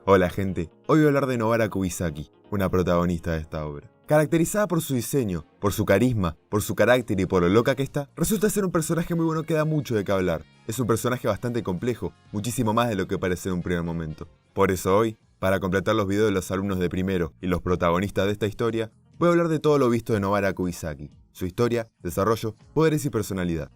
Hola gente, hoy voy a hablar de Nobara Kubisaki, una protagonista de esta obra. Caracterizada por su diseño, por su carisma, por su carácter y por lo loca que está, resulta ser un personaje muy bueno que da mucho de qué hablar. Es un personaje bastante complejo, muchísimo más de lo que parece en un primer momento. Por eso hoy, para completar los videos de los alumnos de primero y los protagonistas de esta historia, voy a hablar de todo lo visto de Nobara Kubisaki, su historia, desarrollo, poderes y personalidad.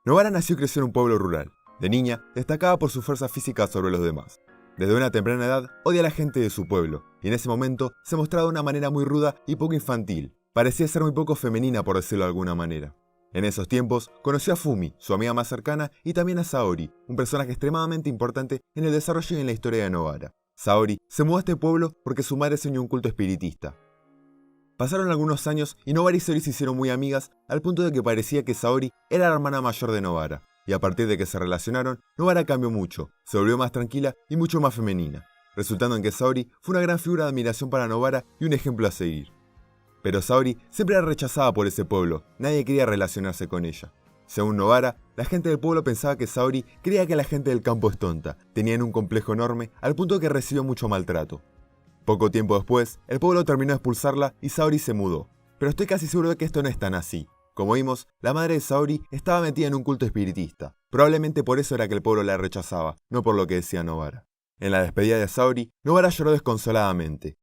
Nobara nació y creció en un pueblo rural. De niña, destacaba por su fuerza física sobre los demás. Desde una temprana edad, odia a la gente de su pueblo, y en ese momento se mostraba de una manera muy ruda y poco infantil. Parecía ser muy poco femenina, por decirlo de alguna manera. En esos tiempos, conoció a Fumi, su amiga más cercana, y también a Saori, un personaje extremadamente importante en el desarrollo y en la historia de Nobara. Saori se mudó a este pueblo porque su madre enseñó un culto espiritista. Pasaron algunos años y Nobara y Saori se hicieron muy amigas, al punto de que parecía que Saori era la hermana mayor de Nobara. Y a partir de que se relacionaron, Nobara cambió mucho, se volvió más tranquila y mucho más femenina, resultando en que Saori fue una gran figura de admiración para Nobara y un ejemplo a seguir. Pero Saori siempre era rechazada por ese pueblo, nadie quería relacionarse con ella. Según Nobara, la gente del pueblo pensaba que Saori creía que la gente del campo es tonta, tenían un complejo enorme al punto de que recibió mucho maltrato. Poco tiempo después, el pueblo terminó de expulsarla y Saori se mudó, pero estoy casi seguro de que esto no es tan así. Como vimos, la madre de Saori estaba metida en un culto espiritista. Probablemente por eso era que el pueblo la rechazaba, no por lo que decía Nobara. En la despedida de Saori, Nobara lloró desconsoladamente.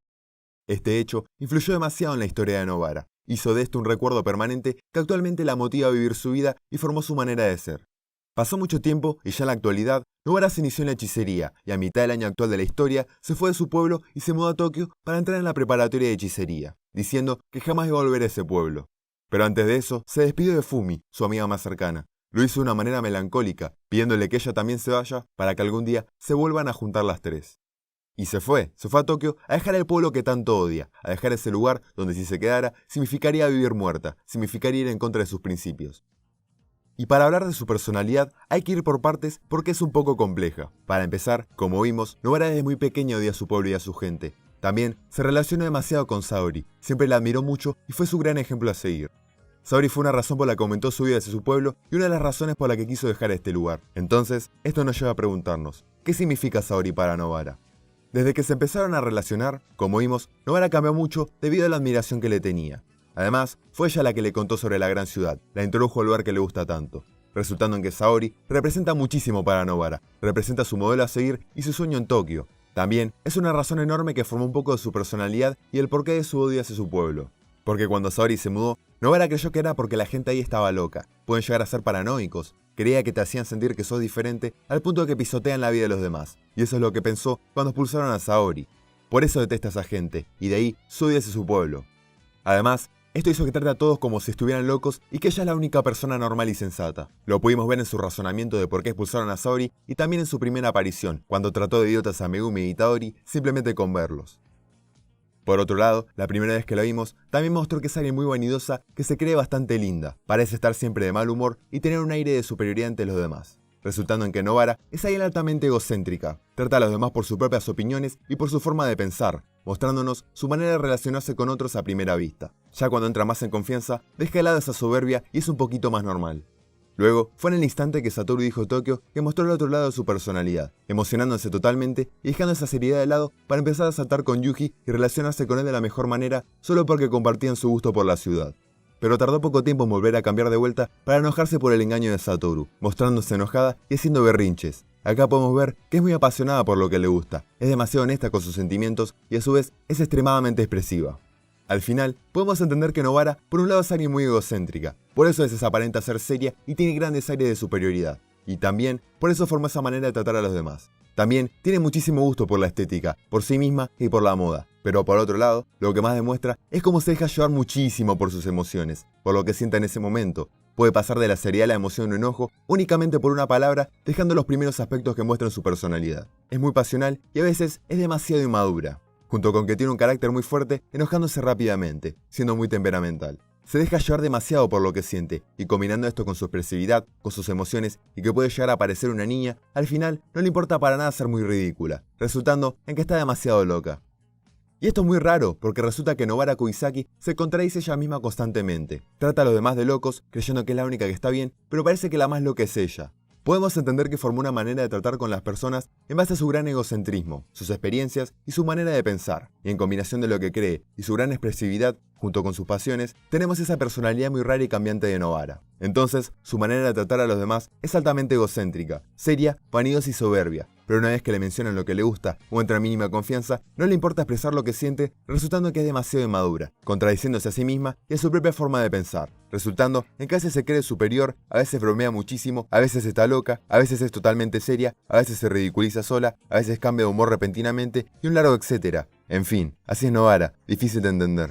Este hecho influyó demasiado en la historia de Nobara. Hizo de esto un recuerdo permanente que actualmente la motiva a vivir su vida y formó su manera de ser. Pasó mucho tiempo y ya en la actualidad, Nobara se inició en la hechicería y a mitad del año actual de la historia se fue de su pueblo y se mudó a Tokio para entrar en la preparatoria de hechicería, diciendo que jamás iba a volver a ese pueblo. Pero antes de eso, se despidió de Fumi, su amiga más cercana. Lo hizo de una manera melancólica, pidiéndole que ella también se vaya para que algún día se vuelvan a juntar las tres. Y se fue a Tokio a dejar el pueblo que tanto odia, a dejar ese lugar donde si se quedara significaría vivir muerta, significaría ir en contra de sus principios. Y para hablar de su personalidad hay que ir por partes porque es un poco compleja. Para empezar, como vimos, Nobara desde muy pequeña odia a su pueblo y a su gente. También se relacionó demasiado con Saori, siempre la admiró mucho y fue su gran ejemplo a seguir. Saori fue una razón por la que aumentó su vida hacia su pueblo y una de las razones por la que quiso dejar este lugar. Entonces, esto nos lleva a preguntarnos, ¿qué significa Saori para Nobara? Desde que se empezaron a relacionar, como vimos, Nobara cambió mucho debido a la admiración que le tenía. Además, fue ella la que le contó sobre la gran ciudad, la introdujo al lugar que le gusta tanto, resultando en que Saori representa muchísimo para Nobara, representa su modelo a seguir y su sueño en Tokio. También es una razón enorme que formó un poco de su personalidad y el porqué de su odio hacia su pueblo. Porque cuando Saori se mudó, Nobara creyó que era porque la gente ahí estaba loca, pueden llegar a ser paranoicos, creía que te hacían sentir que sos diferente al punto de que pisotean la vida de los demás, y eso es lo que pensó cuando expulsaron a Saori. Por eso detesta a esa gente, y de ahí su odio hacia su pueblo. Además, esto hizo que trate a todos como si estuvieran locos y que ella es la única persona normal y sensata. Lo pudimos ver en su razonamiento de por qué expulsaron a Saori y también en su primera aparición, cuando trató de idiotas a Megumi y Itadori simplemente con verlos. Por otro lado, la primera vez que la vimos, también mostró que es alguien muy vanidosa que se cree bastante linda, parece estar siempre de mal humor y tener un aire de superioridad ante los demás, resultando en que Nobara es alguien altamente egocéntrica, trata a los demás por sus propias opiniones y por su forma de pensar, mostrándonos su manera de relacionarse con otros a primera vista. Ya cuando entra más en confianza, deja de lado esa soberbia y es un poquito más normal. Luego, fue en el instante que Satoru dijo Tokio que mostró el otro lado de su personalidad, emocionándose totalmente y dejando esa seriedad de lado para empezar a saltar con Yuji y relacionarse con él de la mejor manera solo porque compartían su gusto por la ciudad. Pero tardó poco tiempo en volver a cambiar de vuelta para enojarse por el engaño de Satoru, mostrándose enojada y haciendo berrinches. Acá podemos ver que es muy apasionada por lo que le gusta, es demasiado honesta con sus sentimientos y a su vez es extremadamente expresiva. Al final, podemos entender que Nobara, por un lado, es alguien muy egocéntrica, por eso a veces aparenta ser seria y tiene grandes aires de superioridad, y también por eso forma esa manera de tratar a los demás. También tiene muchísimo gusto por la estética, por sí misma y por la moda, pero por otro lado, lo que más demuestra es cómo se deja llevar muchísimo por sus emociones, por lo que sienta en ese momento. Puede pasar de la seriedad a la emoción o enojo únicamente por una palabra, dejando los primeros aspectos que muestran su personalidad. Es muy pasional y a veces es demasiado inmadura, junto con que tiene un carácter muy fuerte, enojándose rápidamente, siendo muy temperamental. Se deja llevar demasiado por lo que siente, y combinando esto con su expresividad, con sus emociones, y que puede llegar a parecer una niña, al final no le importa para nada ser muy ridícula, resultando en que está demasiado loca. Y esto es muy raro, porque resulta que Nobara Kubisaki se contradice ella misma constantemente. Trata a los demás de locos, creyendo que es la única que está bien, pero parece que la más loca es ella. podemos entender que formó una manera de tratar con las personas en base a su gran egocentrismo, sus experiencias y su manera de pensar. Y en combinación de lo que cree y su gran expresividad, junto con sus pasiones, tenemos esa personalidad muy rara y cambiante de Novara. Entonces, su manera de tratar a los demás es altamente egocéntrica, seria, vanidosa y soberbia. Pero una vez que le mencionan lo que le gusta o entra mínima confianza, no le importa expresar lo que siente, resultando que es demasiado inmadura, contradiciéndose a sí misma y a su propia forma de pensar, resultando en que a veces se cree superior, a veces bromea muchísimo, a veces está loca, a veces es totalmente seria, a veces se ridiculiza sola, a veces cambia de humor repentinamente y un largo etcétera. En fin, así es Novara, difícil de entender.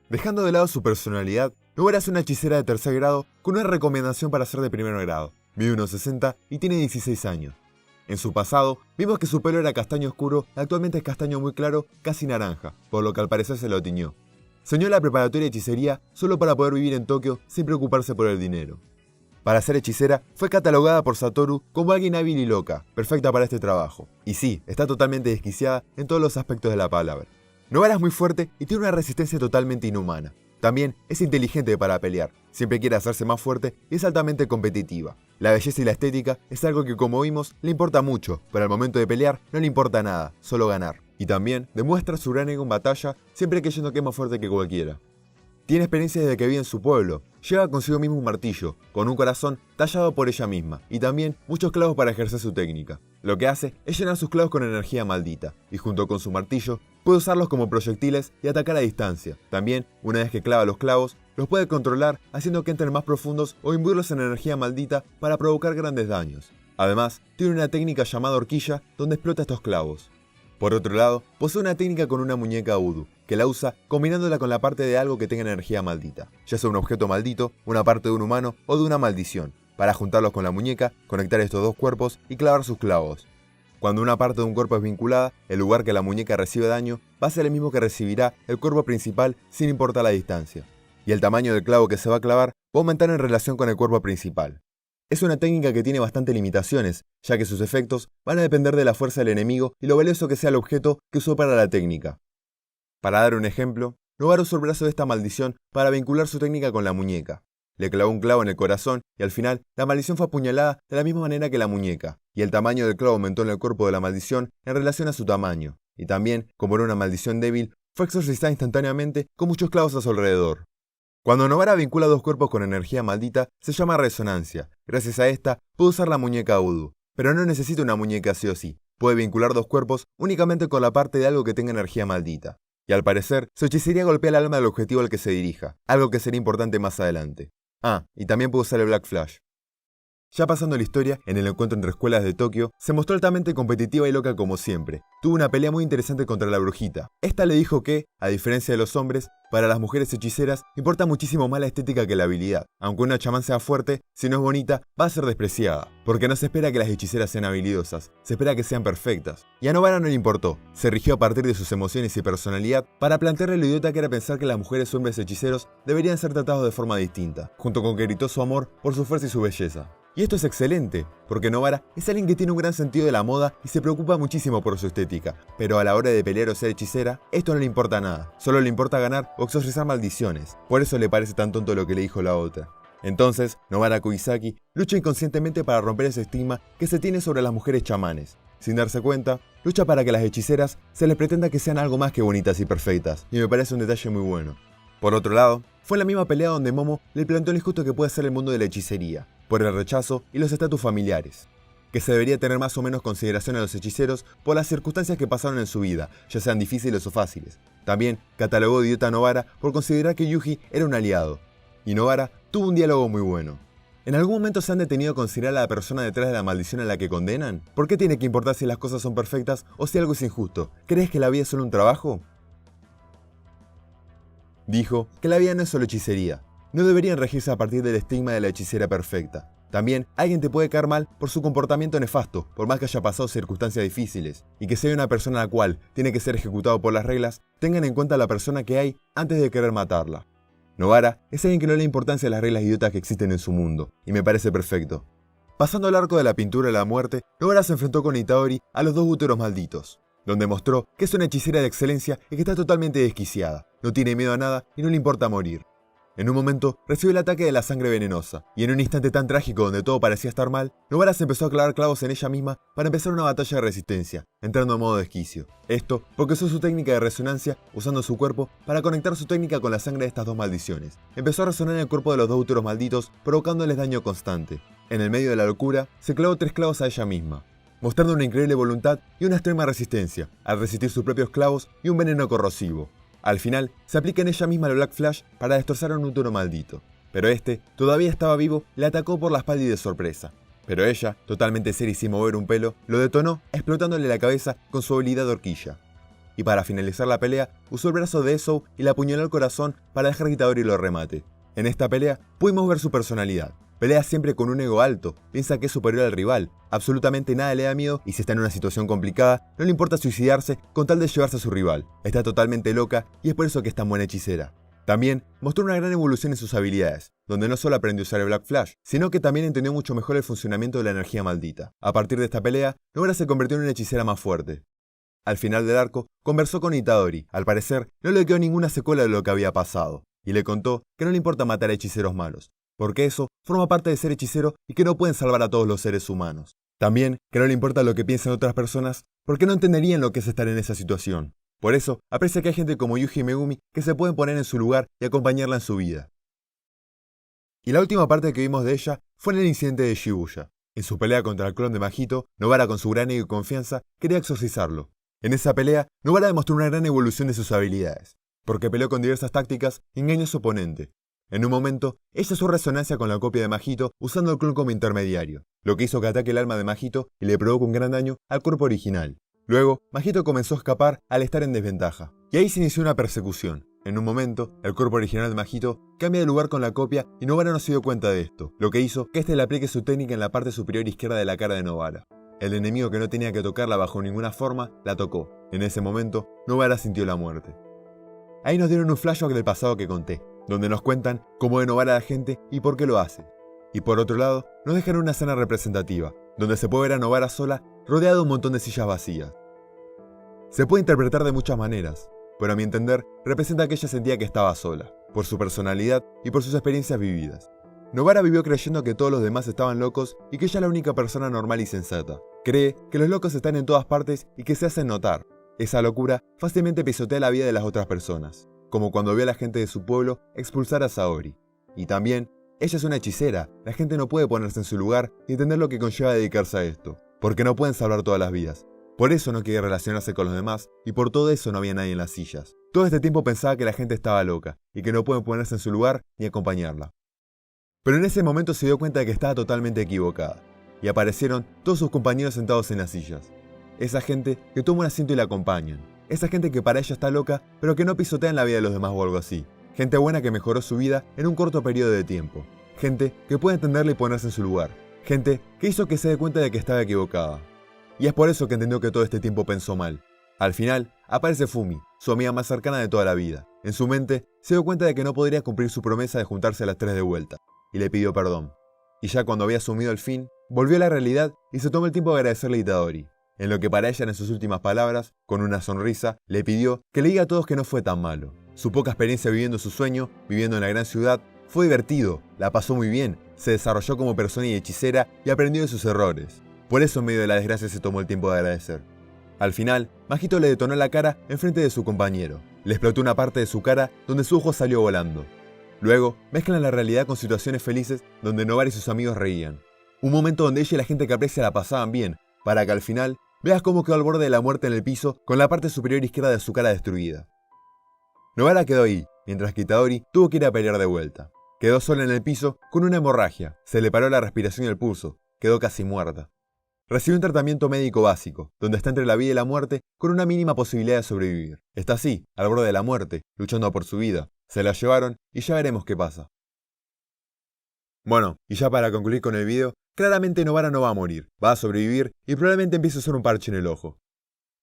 Dejando de lado su personalidad, Novara es una hechicera de tercer grado con una recomendación para ser de primer grado. Mide 1,60 y tiene 16 años. En su pasado, vimos que su pelo era castaño oscuro y actualmente es castaño muy claro, casi naranja, por lo que al parecer se lo tiñó. Soñó la preparatoria de hechicería solo para poder vivir en Tokio sin preocuparse por el dinero. Para ser hechicera, fue catalogada por Satoru como alguien hábil y loca, perfecta para este trabajo. Y sí, está totalmente desquiciada en todos los aspectos de la palabra. Novara es muy fuerte y tiene una resistencia totalmente inhumana. También es inteligente para pelear, siempre quiere hacerse más fuerte y es altamente competitiva. La belleza y la estética es algo que, como vimos, le importa mucho, pero al momento de pelear no le importa nada, solo ganar. Y también demuestra su gran ego en batalla, siempre creyendo que es más fuerte que cualquiera. Tiene experiencia desde que vive en su pueblo, lleva consigo mismo un martillo, con un corazón tallado por ella misma, y también muchos clavos para ejercer su técnica. Lo que hace es llenar sus clavos con energía maldita, y junto con su martillo, puede usarlos como proyectiles y atacar a distancia. También, una vez que clava los clavos, los puede controlar haciendo que entren más profundos o imbuirlos en energía maldita para provocar grandes daños. Además, tiene una técnica llamada horquilla donde explota estos clavos. Por otro lado, posee una técnica con una muñeca Udu, que la usa combinándola con la parte de algo que tenga energía maldita, ya sea un objeto maldito, una parte de un humano o de una maldición, para juntarlos con la muñeca, conectar estos dos cuerpos y clavar sus clavos. Cuando una parte de un cuerpo es vinculada, el lugar que la muñeca recibe daño va a ser el mismo que recibirá el cuerpo principal sin importar la distancia, y el tamaño del clavo que se va a clavar va a aumentar en relación con el cuerpo principal. Es una técnica que tiene bastantes limitaciones, ya que sus efectos van a depender de la fuerza del enemigo y lo valioso que sea el objeto que usó para la técnica. Para dar un ejemplo, Novara usó el brazo de esta maldición para vincular su técnica con la muñeca. Le clavó un clavo en el corazón y al final la maldición fue apuñalada de la misma manera que la muñeca, y el tamaño del clavo aumentó en el cuerpo de la maldición en relación a su tamaño. Y también, como era una maldición débil, fue exorcizada instantáneamente con muchos clavos a su alrededor. Cuando Novara vincula dos cuerpos con energía maldita, se llama resonancia. Gracias a esta, puede usar la muñeca Udu. Pero no necesita una muñeca sí o sí. Puede vincular dos cuerpos únicamente con la parte de algo que tenga energía maldita. Y al parecer, su hechicería golpea el alma del objetivo al que se dirija, algo que será importante más adelante. Y también puede usar el Black Flash. Ya pasando la historia, en el encuentro entre escuelas de Tokio, se mostró altamente competitiva y loca como siempre. Tuvo una pelea muy interesante contra la brujita. Esta le dijo que, a diferencia de los hombres, para las mujeres hechiceras importa muchísimo más la estética que la habilidad. Aunque una chamán sea fuerte, si no es bonita, va a ser despreciada. Porque no se espera que las hechiceras sean habilidosas, se espera que sean perfectas. Y a Novara no le importó, se rigió a partir de sus emociones y personalidad para plantearle lo idiota que era pensar que las mujeres o hombres hechiceros deberían ser tratados de forma distinta, junto con que gritó su amor por su fuerza y su belleza. Y esto es excelente, porque Novara es alguien que tiene un gran sentido de la moda y se preocupa muchísimo por su estética, pero a la hora de pelear o ser hechicera, esto no le importa nada, solo le importa ganar o exorcizar maldiciones, por eso le parece tan tonto lo que le dijo la otra. Entonces, Novara Kugisaki lucha inconscientemente para romper ese estigma que se tiene sobre las mujeres chamanes. Sin darse cuenta, lucha para que las hechiceras se les pretenda que sean algo más que bonitas y perfectas, y me parece un detalle muy bueno. Por otro lado, fue en la misma pelea donde Momo le planteó lo injusto que puede ser el mundo de la hechicería, por el rechazo y los estatus familiares, que se debería tener más o menos consideración a los hechiceros por las circunstancias que pasaron en su vida, ya sean difíciles o fáciles. También catalogó de idiota a Novara por considerar que Yuji era un aliado, y Novara tuvo un diálogo muy bueno. ¿En algún momento se han detenido a considerar a la persona detrás de la maldición a la que condenan? ¿Por qué tiene que importar si las cosas son perfectas o si algo es injusto? ¿Crees que la vida es solo un trabajo? Dijo que la vida no es solo hechicería. No deberían regirse a partir del estigma de la hechicera perfecta. También, alguien te puede caer mal por su comportamiento nefasto, por más que haya pasado circunstancias difíciles, y que sea una persona a la cual tiene que ser ejecutado por las reglas, tengan en cuenta a la persona que hay antes de querer matarla. Novara es alguien que no le da importancia a las reglas idiotas que existen en su mundo, y me parece perfecto. Pasando al arco de la pintura de la muerte, Novara se enfrentó con Itadori a los dos úteros malditos, donde mostró que es una hechicera de excelencia y que está totalmente desquiciada, no tiene miedo a nada y no le importa morir. En un momento recibió el ataque de la sangre venenosa, y en un instante tan trágico donde todo parecía estar mal, Novara se empezó a clavar clavos en ella misma para empezar una batalla de resistencia, entrando en modo desquicio. Esto porque usó su técnica de resonancia usando su cuerpo para conectar su técnica con la sangre de estas dos maldiciones. Empezó a resonar en el cuerpo de los dos úteros malditos, provocándoles daño constante. En el medio de la locura, se clavó 3 clavos a ella misma, mostrando una increíble voluntad y una extrema resistencia, al resistir sus propios clavos y un veneno corrosivo. Al final, se aplica en ella misma el Black Flash para destrozar a un útero maldito. Pero este todavía estaba vivo y le atacó por la espalda y de sorpresa. Pero ella, totalmente seria y sin mover un pelo, lo detonó explotándole la cabeza con su habilidad de horquilla. Y para finalizar la pelea, usó el brazo de Ezou y le apuñaló el corazón para dejar que Itadori lo remate. En esta pelea pudimos ver su personalidad. Pelea siempre con un ego alto, piensa que es superior al rival, absolutamente nada le da miedo y si está en una situación complicada, no le importa suicidarse con tal de llevarse a su rival. Está totalmente loca y es por eso que es tan buena hechicera. También mostró una gran evolución en sus habilidades, donde no solo aprendió a usar el Black Flash, sino que también entendió mucho mejor el funcionamiento de la energía maldita. A partir de esta pelea, Novara se convirtió en una hechicera más fuerte. Al final del arco, conversó con Itadori. Al parecer, no le quedó ninguna secuela de lo que había pasado, y le contó que no le importa matar a hechiceros malos, porque eso forma parte de ser hechicero y que no pueden salvar a todos los seres humanos. También que no le importa lo que piensen otras personas, porque no entenderían lo que es estar en esa situación. Por eso, aprecia que hay gente como Yuji y Megumi que se pueden poner en su lugar y acompañarla en su vida. Y la última parte que vimos de ella fue en el incidente de Shibuya. En su pelea contra el clon de Mahito, Novara con su gran ego y confianza quería exorcizarlo. En esa pelea, Novara demostró una gran evolución de sus habilidades, porque peleó con diversas tácticas y engañó a su oponente. En un momento, ella hizo resonancia con la copia de Mahito usando el clon como intermediario, lo que hizo que ataque el alma de Mahito y le provocó un gran daño al cuerpo original. Luego, Mahito comenzó a escapar al estar en desventaja, y ahí se inició una persecución. En un momento, el cuerpo original de Mahito cambia de lugar con la copia y Novara no se dio cuenta de esto, lo que hizo que este le aplique su técnica en la parte superior izquierda de la cara de Novara. El enemigo que no tenía que tocarla bajo ninguna forma, la tocó. En ese momento, Novara sintió la muerte. Ahí nos dieron un flashback del pasado que conté, donde nos cuentan cómo de Novara a la gente y por qué lo hace. Y por otro lado, nos dejan una escena representativa, donde se puede ver a Novara sola, rodeada de un montón de sillas vacías. Se puede interpretar de muchas maneras, pero a mi entender, representa que ella sentía que estaba sola, por su personalidad y por sus experiencias vividas. Novara vivió creyendo que todos los demás estaban locos y que ella es la única persona normal y sensata. Cree que los locos están en todas partes y que se hacen notar. Esa locura fácilmente pisotea la vida de las otras personas, como cuando vio a la gente de su pueblo expulsar a Saori. Y también, ella es una hechicera, la gente no puede ponerse en su lugar y entender lo que conlleva dedicarse a esto, porque no pueden salvar todas las vidas. Por eso no quiere relacionarse con los demás y por todo eso no había nadie en las sillas. Todo este tiempo pensaba que la gente estaba loca y que no pueden ponerse en su lugar ni acompañarla. Pero en ese momento se dio cuenta de que estaba totalmente equivocada, y aparecieron todos sus compañeros sentados en las sillas. Esa gente que toma un asiento y la acompañan. Esa gente que para ella está loca, pero que no pisotea en la vida de los demás o algo así. Gente buena que mejoró su vida en un corto periodo de tiempo. Gente que puede entenderla y ponerse en su lugar. Gente que hizo que se dé cuenta de que estaba equivocada. Y es por eso que entendió que todo este tiempo pensó mal. Al final, aparece Fumi, su amiga más cercana de toda la vida. En su mente, se dio cuenta de que no podría cumplir su promesa de juntarse a las 3 de vuelta, y le pidió perdón. Y ya cuando había asumido el fin, volvió a la realidad y se tomó el tiempo de agradecerle a Itadori. En lo que para ella, en sus últimas palabras, con una sonrisa, le pidió que le diga a todos que no fue tan malo. Su poca experiencia viviendo su sueño, viviendo en la gran ciudad, fue divertido, la pasó muy bien, se desarrolló como persona y hechicera y aprendió de sus errores. Por eso en medio de la desgracia se tomó el tiempo de agradecer. Al final, Mahito le detonó la cara enfrente de su compañero. Le explotó una parte de su cara donde su ojo salió volando. Luego, mezclan la realidad con situaciones felices donde Novara y sus amigos reían. Un momento donde ella y la gente que aprecia la pasaban bien, para que al final veas cómo quedó al borde de la muerte en el piso con la parte superior izquierda de su cara destruida. Novara quedó ahí, mientras que Itadori tuvo que ir a pelear de vuelta. Quedó sola en el piso con una hemorragia, se le paró la respiración y el pulso, quedó casi muerta. Recibió un tratamiento médico básico, donde está entre la vida y la muerte con una mínima posibilidad de sobrevivir. Está así, al borde de la muerte, luchando por su vida. Se la llevaron y ya veremos qué pasa. Bueno, y ya para concluir con el video, claramente Novara no va a morir, va a sobrevivir y probablemente empiece a usar un parche en el ojo.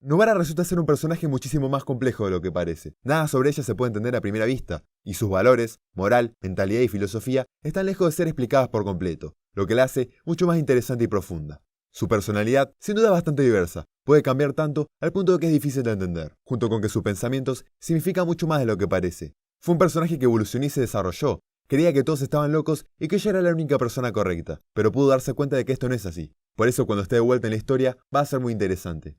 Novara resulta ser un personaje muchísimo más complejo de lo que parece. Nada sobre ella se puede entender a primera vista, y sus valores, moral, mentalidad y filosofía están lejos de ser explicadas por completo, lo que la hace mucho más interesante y profunda. Su personalidad, sin duda bastante diversa, puede cambiar tanto al punto de que es difícil de entender, junto con que sus pensamientos significan mucho más de lo que parece. Fue un personaje que evolucionó y se desarrolló. Creía que todos estaban locos y que ella era la única persona correcta, pero pudo darse cuenta de que esto no es así. Por eso cuando esté de vuelta en la historia va a ser muy interesante.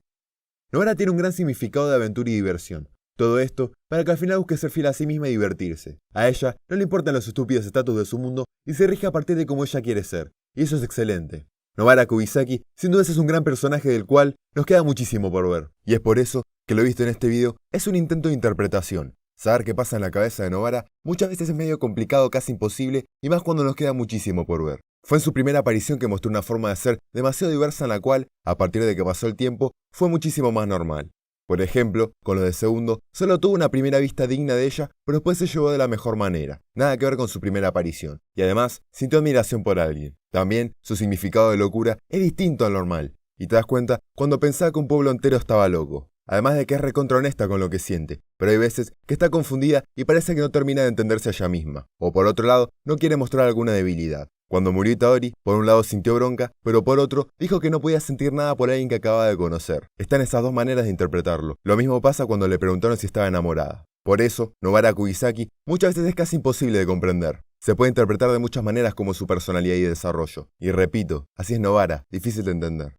Nobara tiene un gran significado de aventura y diversión. Todo esto para que al final busque ser fiel a sí misma y divertirse. A ella no le importan los estúpidos estatus de su mundo y se rige a partir de cómo ella quiere ser. Y eso es excelente. Nobara Kubisaki sin duda es un gran personaje del cual nos queda muchísimo por ver. Y es por eso que lo visto en este video es un intento de interpretación. Saber qué pasa en la cabeza de Nobara muchas veces es medio complicado, casi imposible, y más cuando nos queda muchísimo por ver. Fue en su primera aparición que mostró una forma de ser demasiado diversa en la cual, a partir de que pasó el tiempo, fue muchísimo más normal. Por ejemplo, con lo de Segundo, solo tuvo una primera vista digna de ella, pero después se llevó de la mejor manera. Nada que ver con su primera aparición. Y además, sintió admiración por alguien. También, su significado de locura es distinto al normal. Y te das cuenta cuando pensaba que un pueblo entero estaba loco. Además de que es recontra honesta con lo que siente, pero hay veces que está confundida y parece que no termina de entenderse a ella misma. O por otro lado, no quiere mostrar alguna debilidad. Cuando murió Itadori, por un lado sintió bronca, pero por otro, dijo que no podía sentir nada por alguien que acababa de conocer. Están esas dos maneras de interpretarlo. Lo mismo pasa cuando le preguntaron si estaba enamorada. Por eso, Nobara Kubisaki muchas veces es casi imposible de comprender. Se puede interpretar de muchas maneras como su personalidad y desarrollo. Y repito, así es Nobara, difícil de entender.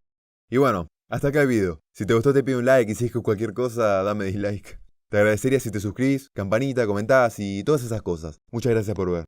Y bueno, hasta acá el video. Si te gustó te pido un like y si es que cualquier cosa, dame dislike. Te agradecería si te suscribís, campanita, comentás y todas esas cosas. Muchas gracias por ver.